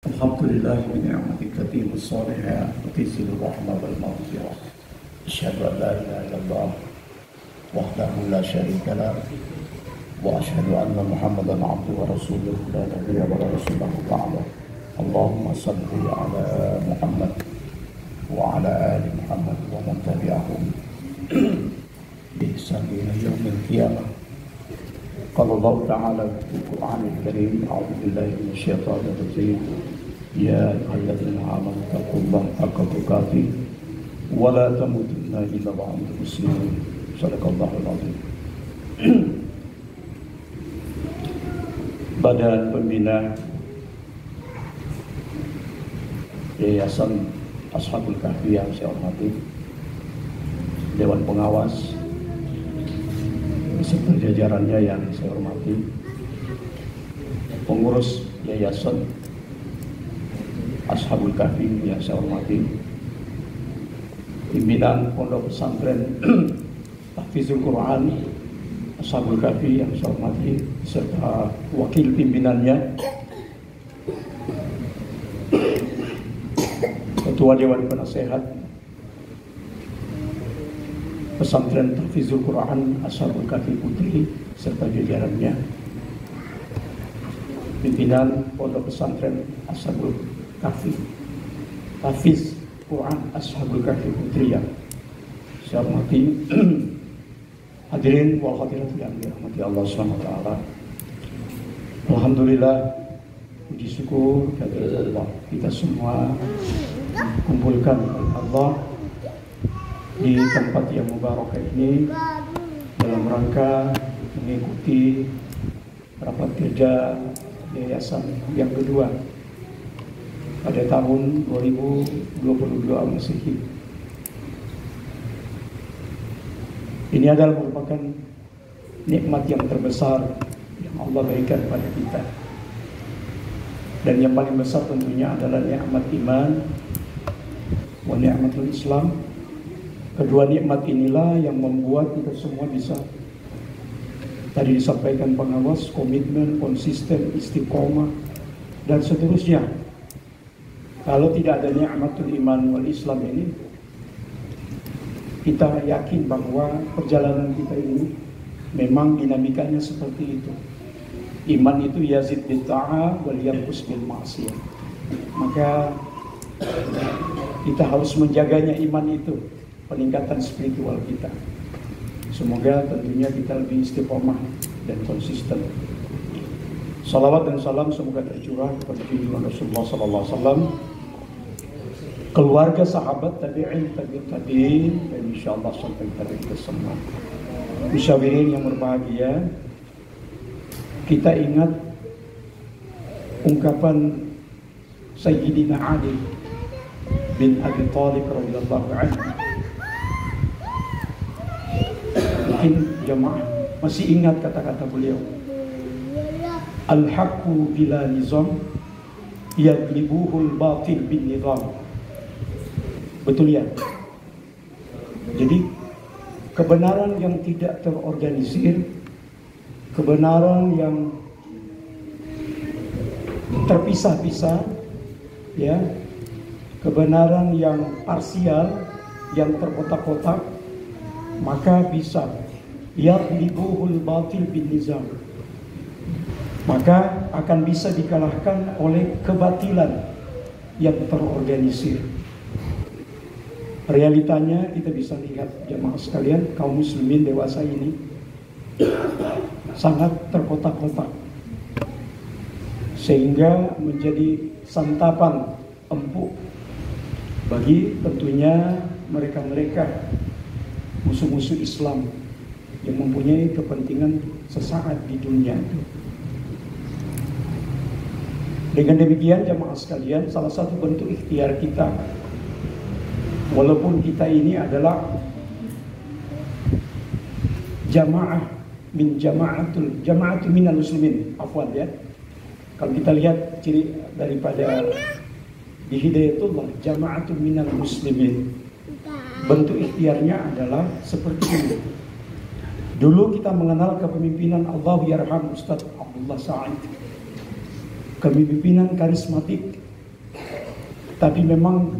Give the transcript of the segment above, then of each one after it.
الحمد لله بنعمة التتم الصالحات وتنزل الرحمة والمغفرة. أشهد أن لا إله إلا الله وحده لا شريك له وأشهد أن محمدا عبده ورسوله لا نبي ولا رسول بعده. اللهم صل على محمد وعلى آل محمد ومن تبعهم بإحسان إلى يوم القيامة. قال الله تعالى في القرآن الكريم: أعوذ بالله من الشيطان الرجيم. يا أيها الذين آمنوا اتقوا الله حق تقاته ولا تموتن إلا وأنتم مسلمون. صدق الله العظيم. Badan Pembina Yayasan Ashabul Kahfi yang saya hormati, Dewan Pengawas beserta jajarannya yang saya hormati, pengurus Yayasan Ashabul Kahfi yang saya hormati, pimpinan Pondok Pesantren Tahfizul Quran Ashabul Kahfi yang saya hormati, serta wakil pimpinannya, Ketua Dewan Penasehat Pesantren Tahfizul Quran Ashabul Kahfi Putri serta jajarannya, pimpinan Pondok Pesantren Ashabul Kahfi Tahfiz Quran Ashabul Kahfi Putri yang saya hormati, hadirin wal hadirat yang dirahmati Allah SWT. Alhamdulillah, puji syukur kepada Allah, kita semua kumpulkan oleh Allah di tempat yang mubarakah ini dalam rangka mengikuti rapat kerja yayasan yang kedua pada tahun 2022 Masehi. Ini adalah merupakan nikmat yang terbesar yang Allah berikan pada kita. Dan yang paling besar tentunya adalah nikmat iman wa ni'matul Islam. Kedua nikmat inilah yang membuat kita semua bisa, tadi disampaikan pengawas, komitmen, konsisten, istiqomah, dan seterusnya. Kalau tidak ada ni'matul iman wal Islam ini, kita yakin bahwa perjalanan kita ini memang dinamikanya seperti itu. Iman itu yazid bil ta'ah wal yanqus bil ma'siyah. Maka kita harus menjaganya iman itu, peningkatan spiritual kita. Semoga tentunya kita lebih istiqomah dan konsisten. Salawat dan salam semoga tercurah kepada junjungan Rasulullah SAW, keluarga, sahabat, tabi'in, tabi'in, dan insyaallah sampai tabi'in ke semua. Musyawirin yang berbahagia, kita ingat ungkapan Sayyidina Ali bin Abi Thalib radhiyallahu anhu. Mungkin jamaah masih ingat kata-kata beliau, al-haqqu bila nizam yaglibuhul batil bin nizam. Betul ya? Jadi kebenaran yang tidak terorganisir, kebenaran yang terpisah-pisah, ya, kebenaran yang parsial, yang terkotak-kotak, maka bisa yaglibuhul batil bin nizam, maka akan bisa dikalahkan oleh kebatilan yang terorganisir. Realitanya kita bisa lihat jemaah sekalian, kaum muslimin dewasa ini sangat terkotak-kotak, sehingga menjadi santapan empuk bagi tentunya mereka-mereka musuh-musuh Islam yang mempunyai kepentingan sesaat di dunia itu. Dengan demikian jemaah sekalian, salah satu bentuk ikhtiar kita, walaupun kita ini adalah jamaah jama'atul minal muslimin, afwan ya. Kalau kita lihat ciri daripada di Hidayatullah, jama'atul minal muslimin, bentuk ikhtiarnya adalah seperti ini. Dulu kita mengenal kepemimpinan Allah yarham Ustaz Abdullah Sa'id, kepemimpinan karismatik Tapi memang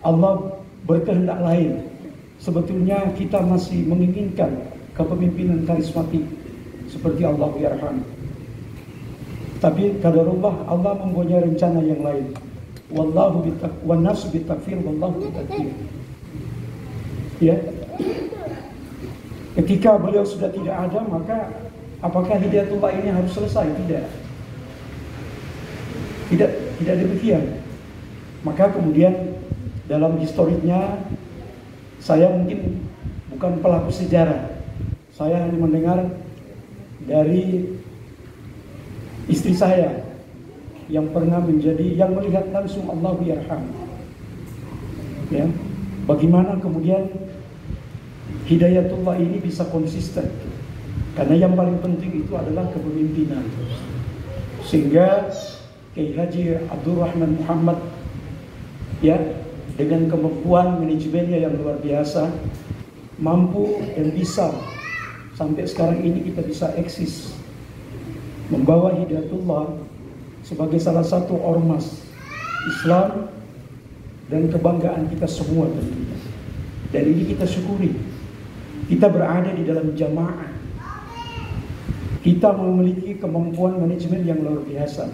Allah berkehendak lain. Sebetulnya kita masih menginginkan kepemimpinan karismatik seperti Allah yarham. Tapi qadarullah, Allah mempunyai rencana yang lain. Wallahu wan nasu bitakfir wallahu bitakfir. Ya. Ketika beliau sudah tidak ada, maka apakah hidayatullah ini harus selesai? Tidak demikian. Maka kemudian dalam historiknya, saya mungkin bukan pelaku sejarah. Saya hanya mendengar dari istri saya yang pernah yang melihat langsung Allahu yarham. Ya, bagaimana kemudian hidayatullah ini bisa konsisten? Karena yang paling penting itu adalah kepemimpinan. Sehingga Kiai Haji Abdul Rahman Muhammad, ya, dengan kemampuan manajemennya yang luar biasa, mampu dan bisa sampai sekarang ini kita bisa eksis membawa hidayatullah sebagai salah satu ormas Islam dan kebanggaan kita semua tentunya. Dan ini kita syukuri. Kita berada di dalam jamaah. Kita memiliki kemampuan manajemen yang luar biasa.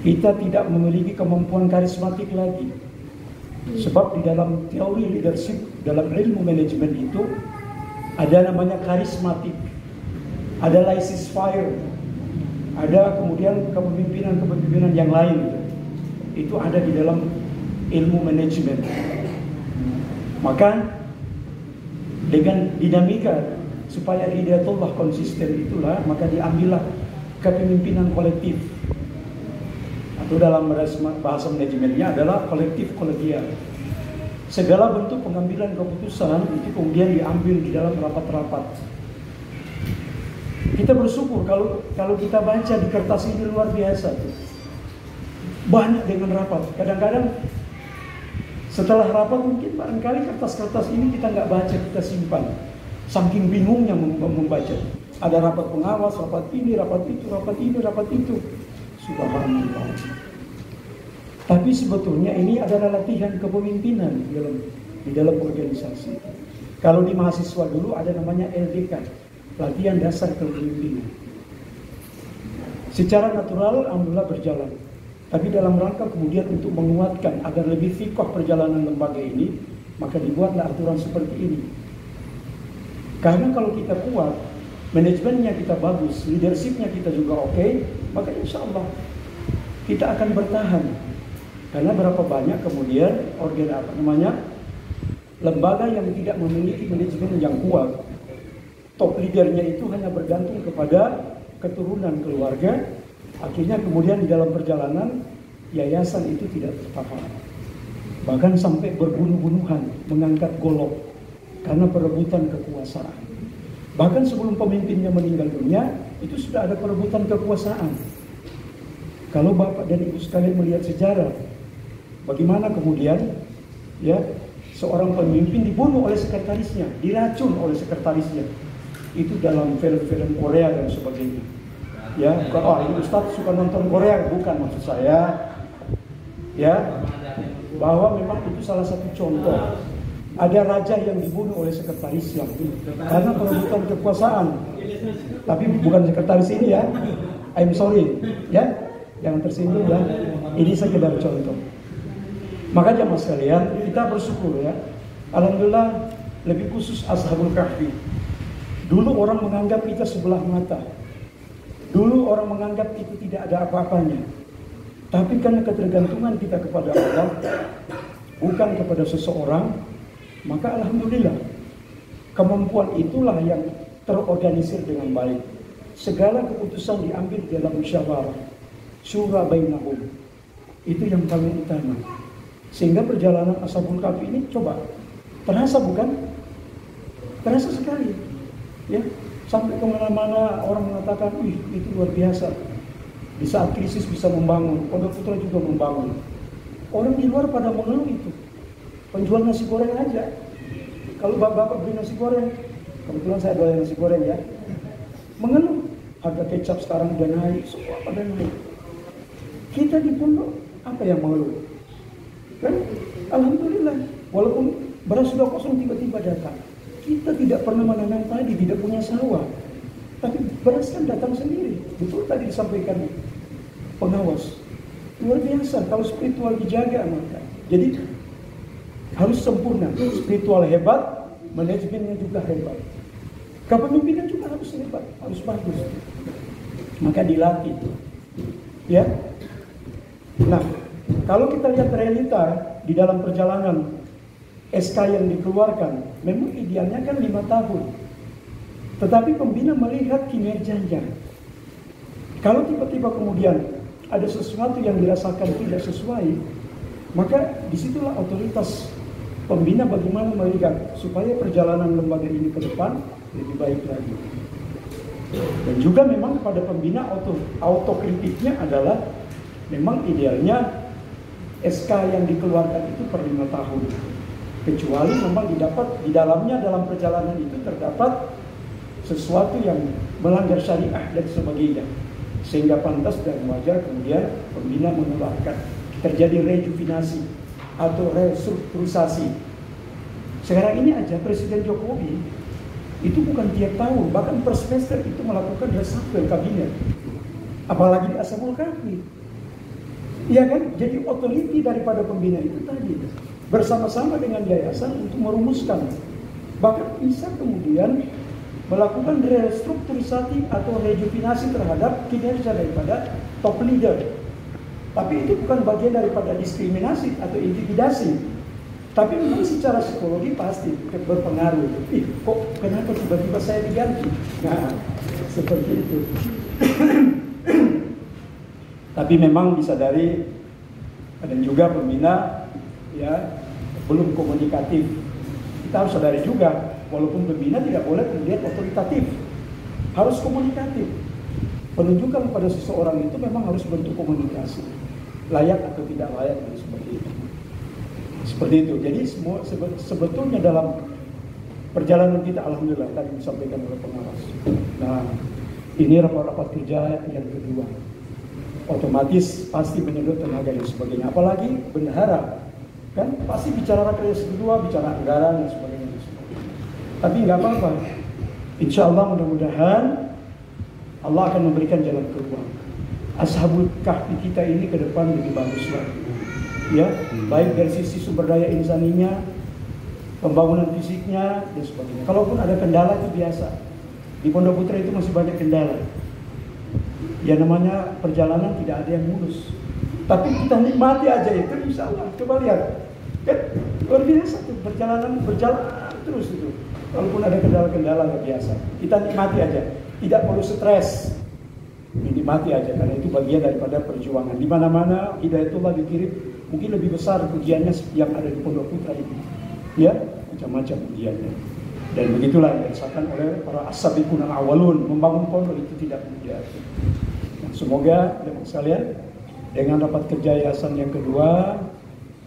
Kita tidak memiliki kemampuan karismatik lagi. Sebab di dalam teori leadership, dalam ilmu manajemen itu ada namanya karismatik, ada laissez faire, ada kemudian kepemimpinan yang lain. Itu ada di dalam ilmu manajemen. Maka dengan dinamika supaya hidayatullah konsisten itulah, maka diambillah kepemimpinan kolektif. Atau dalam bahasa manajemennya adalah kolektif kolegial. Segala bentuk pengambilan keputusan itu kemudian diambil di dalam rapat-rapat. Kita bersyukur kalau kita baca di kertas ini luar biasa. Banyak dengan rapat. Kadang-kadang setelah rapat mungkin barangkali kertas-kertas ini kita nggak baca, kita simpan. Saking bingungnya membaca. Ada rapat pengawas, rapat ini, rapat itu, rapat ini, rapat itu. Subhanallah. Tapi sebetulnya ini adalah latihan kepemimpinan di dalam organisasi. Kalau di mahasiswa dulu ada namanya LDK, latihan dasar kepemimpinan. Secara natural alhamdulillah berjalan. Tapi dalam rangka kemudian untuk menguatkan agar lebih fiqh perjalanan lembaga ini, maka dibuatlah aturan seperti ini. Karena kalau kita kuat, manajemennya kita bagus, leadershipnya kita juga oke, maka insya Allah kita akan bertahan. Karena berapa banyak kemudian lembaga yang tidak memiliki manajemen yang kuat, top leadernya itu hanya bergantung kepada keturunan keluarga, akhirnya kemudian di dalam perjalanan yayasan itu tidak tertahan. Bahkan sampai berbunuh-bunuhan, mengangkat golok karena perebutan kekuasaan. Bahkan sebelum pemimpinnya meninggal dunia, itu sudah ada perebutan kekuasaan. Kalau Bapak dan Ibu sekalian melihat sejarah, bagaimana kemudian ya seorang pemimpin dibunuh oleh sekretarisnya, diracun oleh sekretarisnya. Itu dalam film-film Korea dan sebagainya. Ya, ini Ustadz suka nonton Korea, bukan maksud saya. Ya, bahwa memang itu salah satu contoh. Ada raja yang dibunuh oleh sekretarisnya karena perebutan kekuasaan. Tapi bukan sekretaris ini ya. I'm sorry, ya. Jangan tersinggung ya. Ini sekedar contoh. Maka jamaah sekalian, kita bersyukur ya. Alhamdulillah, lebih khusus Ashabul Kahfi. Dulu orang menganggap kita sebelah mata. Dulu orang menganggap itu tidak ada apa-apanya. Tapi karena ketergantungan kita kepada Allah, bukan kepada seseorang, maka alhamdulillah kemampuan itulah yang terorganisir dengan baik. Segala keputusan diambil dalam musyawarah, syura bainahum. Itu yang paling utama. Sehingga perjalanan Ashabul Kahfi ini coba terasa bukan? Terasa sekali. Ya, sampai kemana-mana orang mengatakan, wih itu luar biasa. Di saat krisis bisa membangun, Pondok Putra juga membangun. Orang di luar pada mengeluh itu. Penjual nasi goreng aja. Kalau bapak beli nasi goreng, kebetulan saya doyan nasi goreng ya, mengeluh. Harga kecap sekarang udah naik, semua pada naik. Kita di pondok, apa yang mengeluh? Kan? Alhamdulillah, walaupun beras sudah kosong tiba-tiba datang. Kita tidak pernah menanam padi, tidak punya sawah. Tapi beras kan datang sendiri. Betul tadi disampaikan pengawas. Luar biasa, kalau spiritual dijaga maka. Jadi harus sempurna. Spiritual hebat, manajemennya juga hebat. Kepemimpinan juga harus hebat, harus bagus. Maka dilatih. Ya. Nah, kalau kita lihat realita di dalam perjalanan SK yang dikeluarkan, memang idealnya kan 5 tahun. Tetapi pembina melihat kinerjanya. Kalau tiba-tiba kemudian ada sesuatu yang dirasakan tidak sesuai, maka disitulah otoritas pembina bagaimana melihat supaya perjalanan lembaga ini ke depan lebih baik lagi. Dan juga memang pada pembina autokritiknya adalah memang idealnya SK yang dikeluarkan itu per 5 tahun. Kecuali memang didapat di dalamnya dalam perjalanan itu terdapat sesuatu yang melanggar syariah dan sebagainya, sehingga pantas dan wajar kemudian pembina mengeluarkan. Terjadi rejuvenasi atau restrukturisasi. Sekarang ini aja Presiden Jokowi itu bukan tiap tahun, bahkan per semester itu melakukan reshuffle kabinet. Apalagi di Ashabul Kahfi. Iya kan? Jadi otoriti daripada pembina itu tadi bersama-sama dengan yayasan untuk merumuskan. Bahkan bisa kemudian melakukan restrukturisasi atau rejuvenasi terhadap kinerja daripada top leader. Tapi itu bukan bagian daripada diskriminasi atau intimidasi. Tapi memang secara psikologi pasti berpengaruh. Kok kenapa tiba-tiba saya diganti? Nah, seperti itu. Tapi memang disadari dan juga pembina ya belum komunikatif. Kita harus sadari juga, walaupun pembina tidak boleh kemudian otoritatif, harus komunikatif. Penunjukan pada seseorang itu memang harus bentuk komunikasi, layak atau tidak layak dan seperti itu. Seperti itu. Jadi semua sebetulnya dalam perjalanan kita, alhamdulillah tadi disampaikan oleh pengawas. Nah, ini rapat-rapat kerja yang kedua. Otomatis pasti menyedot tenaga dan sebagainya. Apalagi bendahara, kan pasti bicara rakyat kedua, bicara anggaran dan sebagainya. Tapi nggak apa-apa. Insya Allah mudah-mudahan Allah akan memberikan jalan keluar. Ashabul Kahfi kita ini ke depan lebih bagus lagi. Ya, baik dari sisi sumber daya insaninya, pembangunan fisiknya dan sebagainya. Kalaupun ada kendala itu biasa. Di Pondok Putra itu masih banyak kendala. Ya namanya perjalanan tidak ada yang mulus. Tapi kita nikmati aja itu, insya Allah. Coba lihat, kan luar biasa tuh perjalanan berjalan terus itu. Walaupun ada kendala-kendala nggak biasa, kita nikmati aja. Tidak perlu stres, dinikmati aja karena itu bagian daripada perjuangan. Di mana-mana Hidayatullah dikirim, mungkin lebih besar ujiannya yang ada di Pondok Putra ini. Ya, macam-macam ujiannya. Dan begitulah yang dirasakan oleh para as-sabiqun al-awwalun. Membangun pondok itu tidak mudah. Semoga teman sekalian dengan rapat kerja yayasan yang kedua,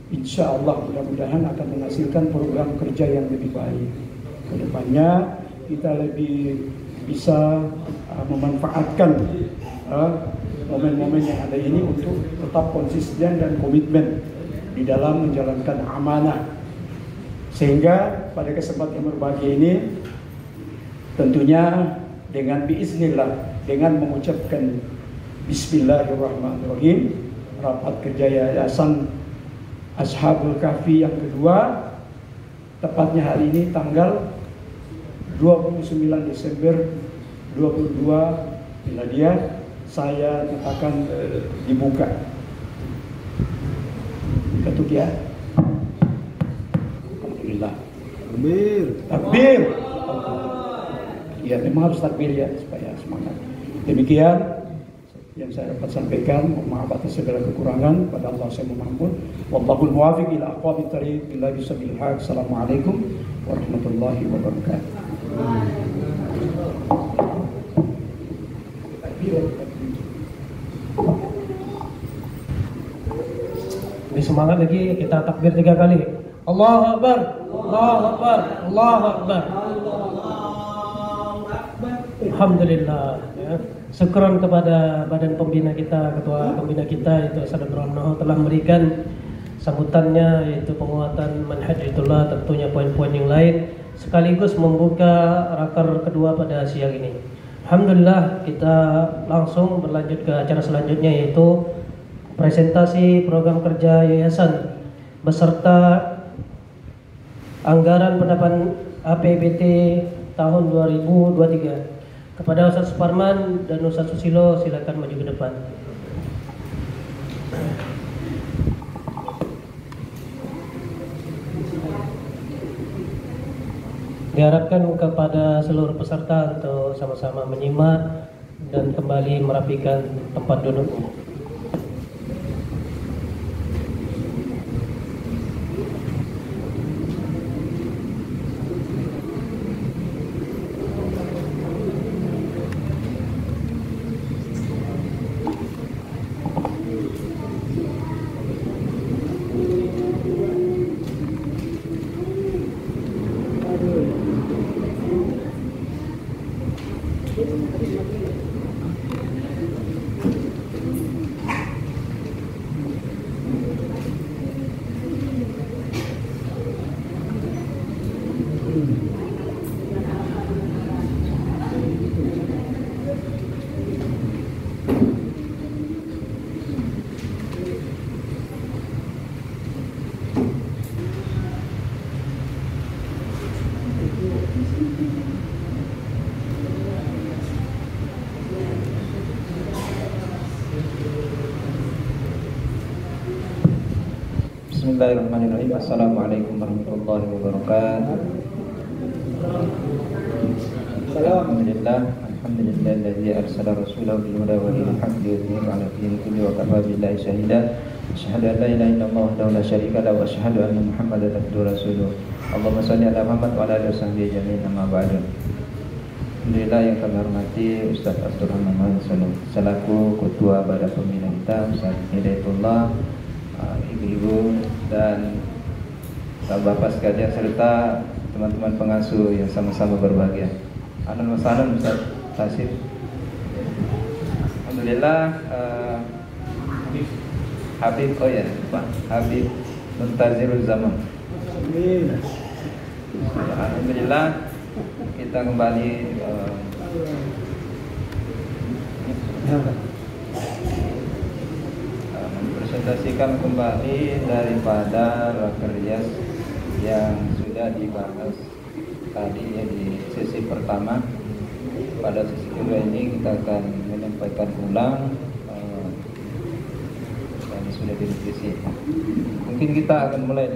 insya Allah mudah-mudahan akan menghasilkan program kerja yang lebih baik. Kedepannya kita lebih bisa memanfaatkan momen-momen yang ada ini untuk tetap konsisten dan komitmen di dalam menjalankan amanah. Sehingga pada kesempatan yang berbahagia ini tentunya dengan biiznillah, dengan mengucapkan Bismillahirrahmanirrahim, rapat kerja yayasan Ashabul Kahfi yang kedua, tepatnya hari ini tanggal 29 Desember 22 Miladiah, saya nyatakan dibuka. Ketuk ya. Alhamdulillah. Takbir. Takbir. Ya memang harus takbir ya supaya semangat. Demikian yang saya dapat sampaikan. Maaf atas segala kekurangan, pada Allah saya memohon. Wallahul muwaffiq ila aqwamit thariq billahi sabil haq. Assalamualaikum warahmatullahi wabarakatuh. Lebih semangat lagi, kita takbir 3 kali. Allahu Akbar, Allahu Akbar, Allahu Akbar. Alhamdulillah ya. Syukron kepada badan pembina kita, ketua pembina kita itu Ustaz Abdurrahman telah memberikan sambutannya, yaitu penguatan manhajitullah, tentunya poin-poin yang lain, sekaligus membuka rakor kedua pada siang ini. Alhamdulillah, kita langsung berlanjut ke acara selanjutnya, yaitu presentasi program kerja yayasan beserta anggaran pendapat APBT tahun 2023. Kepada Ustaz Suparman dan Ustaz Susilo, silakan maju ke depan. Diharapkan kepada seluruh peserta untuk sama-sama menyimak dan kembali merapikan tempat duduknya. Bismillahirrahmanirrahim. Assalamualaikum warahmatullahi wabarakatuh. Alhamdulillah, alhamdulillahilladzi arsala rasulahu bil huda wa dinil haqqi liyudhhirahu 'ala dini kullihi wa kafa billahi shahida. Asyhadu an la ilaha illallah wahdahu la syarika lahu wa asyhadu anna Muhammadan abduhu wa rasuluh. Allahumma shalli ala Muhammad wa ala alihi washabbihi ajmain. Amma ba'du. Alhamdulillah, yang kami hormati Ustaz Abdul Rahman selaku Ketua Badan Pembina kita, Ustaz Hidayatullah, ibu-ibu dan bapak sekalian serta teman-teman pengasuh yang sama-sama berbahagia. Ahlan wa sahlan Ustaz Tasif. Alhamdulillah, Habib, oh ya Pak Habib Muntazirul Zaman. Alhamdulillah, kita kembali mempresentasikan kembali daripada rakerjas yang sudah dibahas tadi ya di sesi pertama. Pada sesi kedua ini kita akan menyampaikan ulang yang sudah direvisi. Mungkin kita akan mulai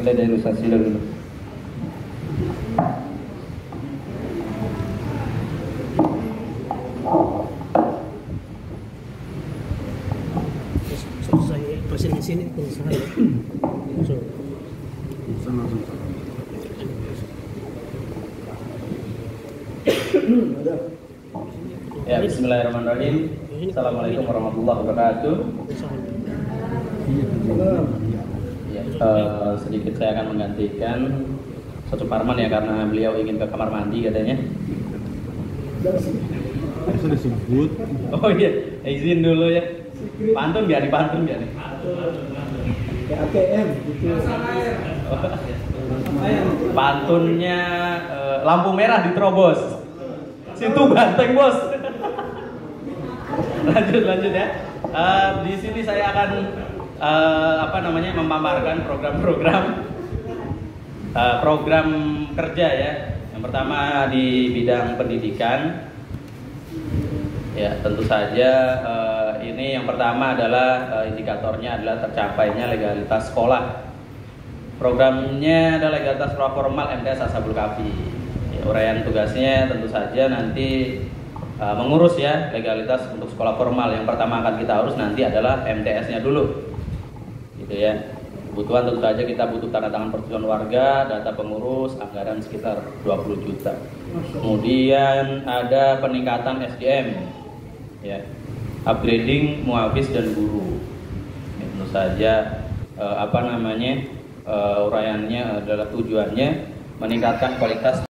dari Ustaz Sila dulu. Saya di sini saya. Ya, bismillahirrahmanirrahim. Assalamualaikum warahmatullahi wabarakatuh. Ya, sedikit saya akan menggantikan Ustaz Suparman ya, karena beliau ingin ke kamar mandi katanya. Sudah disebut. Oh iya, izin dulu ya. Pantun gak nih, pantun gak nih? ATM gitu. Pantunnya lampu merah diterobos. Situ banteng bos. Lanjut ya. Di sini saya akan memaparkan program kerja ya. Yang pertama di bidang pendidikan. Ya, tentu saja ini yang pertama adalah indikatornya adalah tercapainya legalitas sekolah. Programnya adalah legalitas sekolah formal MTS Ashabul Kahfi. Ya, uraian tugasnya tentu saja nanti mengurus ya legalitas untuk sekolah formal. Yang pertama akan kita urus nanti adalah MTS-nya dulu. Gitu ya. Kebutuhan tentu saja kita butuh tanda tangan persetujuan warga, data pengurus, anggaran sekitar 20 juta. Kemudian ada peningkatan SDM. Ya, upgrading muhafiz dan guru. Ya, tentu saja uraiannya adalah tujuannya meningkatkan kualitas